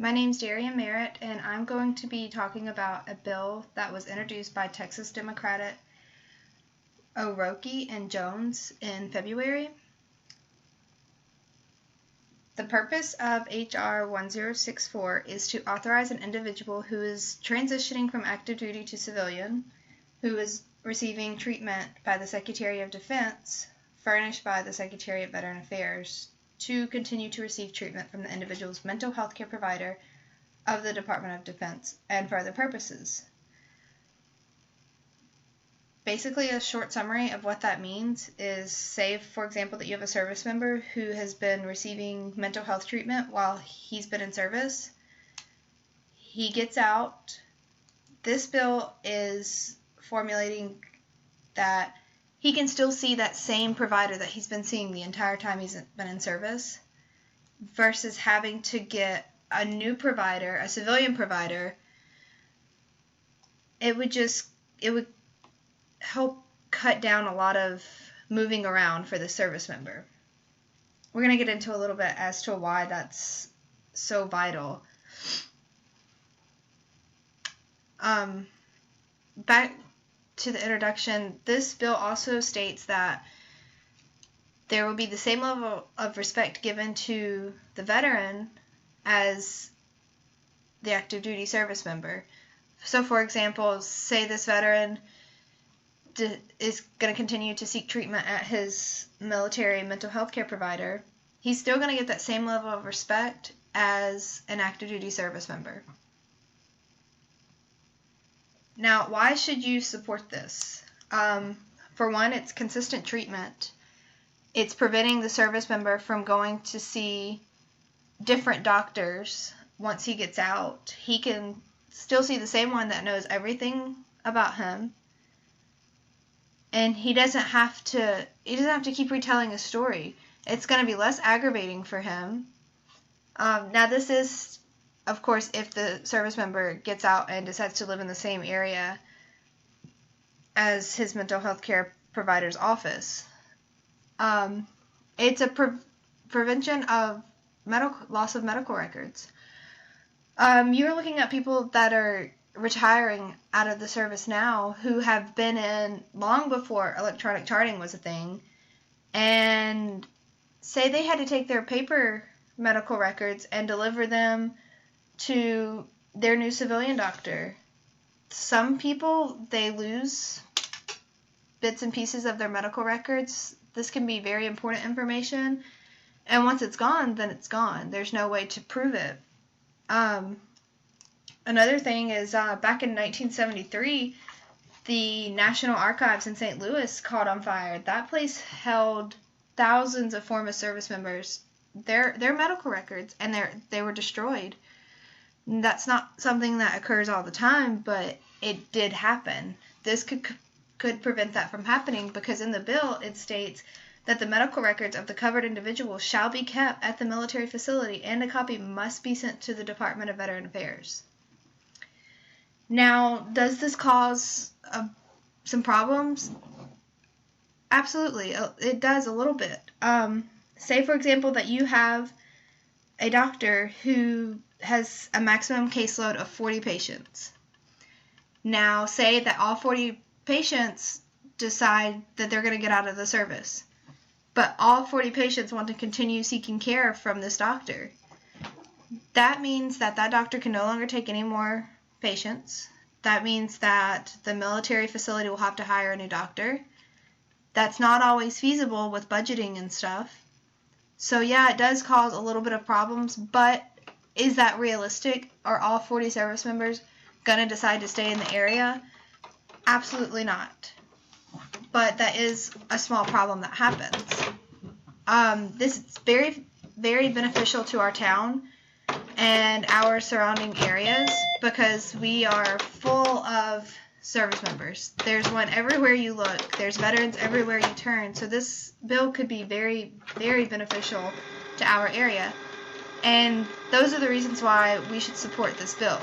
My name's Darian Merritt, and I'm going to be talking about a bill that was introduced by Texas Democrat O'Rourke and Jones in February. The purpose of H.R. 1064 is to authorize an individual who is transitioning from active duty to civilian, who is receiving treatment by the Secretary of Defense, furnished by the Secretary of Veteran Affairs, to continue to receive treatment from the individual's mental health care provider of the Department of Defense and for other purposes. Basically, a short summary of what that means is, say, for example, that you have a service member who has been receiving mental health treatment while he's been in service. He gets out. This bill is formulating that he can still see that same provider that he's been seeing the entire time he's been in service, versus having to get a new provider, a civilian provider. It would help cut down a lot of moving around for the service member. We're going to get into a little bit as to why that's so vital. Back to the introduction, this bill also states that there will be the same level of respect given to the veteran as the active duty service member. So, for example, say this veteran is going to continue to seek treatment at his military mental health care provider. He's still going to get that same level of respect as an active duty service member. Now, why should you support this? For one, it's consistent treatment. It's preventing the service member from going to see different doctors once he gets out. He can still see the same one that knows everything about him. And he doesn't have to keep retelling a story. It's going to be less aggravating for him. Now, this is, of course, if the service member gets out and decides to live in the same area as his mental health care provider's office. It's a prevention of loss of medical records. You're looking at people that are retiring out of the service now who have been in long before electronic charting was a thing, and say they had to take their paper medical records and deliver them to their new civilian doctor. Some people, they lose bits and pieces of their medical records. This can be very important information, and once it's gone, then it's gone. There's no way to prove it. Another thing is, back in 1973, the National Archives in St. Louis caught on fire. That place held thousands of former service members, their medical records, and they were destroyed. That's not something that occurs all the time, but it did happen. This could prevent that from happening, because in the bill it states that the medical records of the covered individual shall be kept at the military facility, and a copy must be sent to the Department of Veteran Affairs. Now, does this cause some problems? Absolutely, it does a little bit. Say, for example, that you have a doctor who has a maximum caseload of 40 patients. Now, say that all 40 patients decide that they're going to get out of the service, but all 40 patients want to continue seeking care from this doctor. That means that doctor can no longer take any more patients. That means that the military facility will have to hire a new doctor. That's not always feasible with budgeting and stuff. So yeah, it does cause a little bit of problems, but is that realistic? Are all 40 service members going to decide to stay in the area? Absolutely not. But that is a small problem that happens. This is very, very beneficial to our town and our surrounding areas, because we are full of service members. There's one everywhere you look. There's veterans everywhere you turn. So this bill could be very, very beneficial to our area. And those are the reasons why we should support this bill.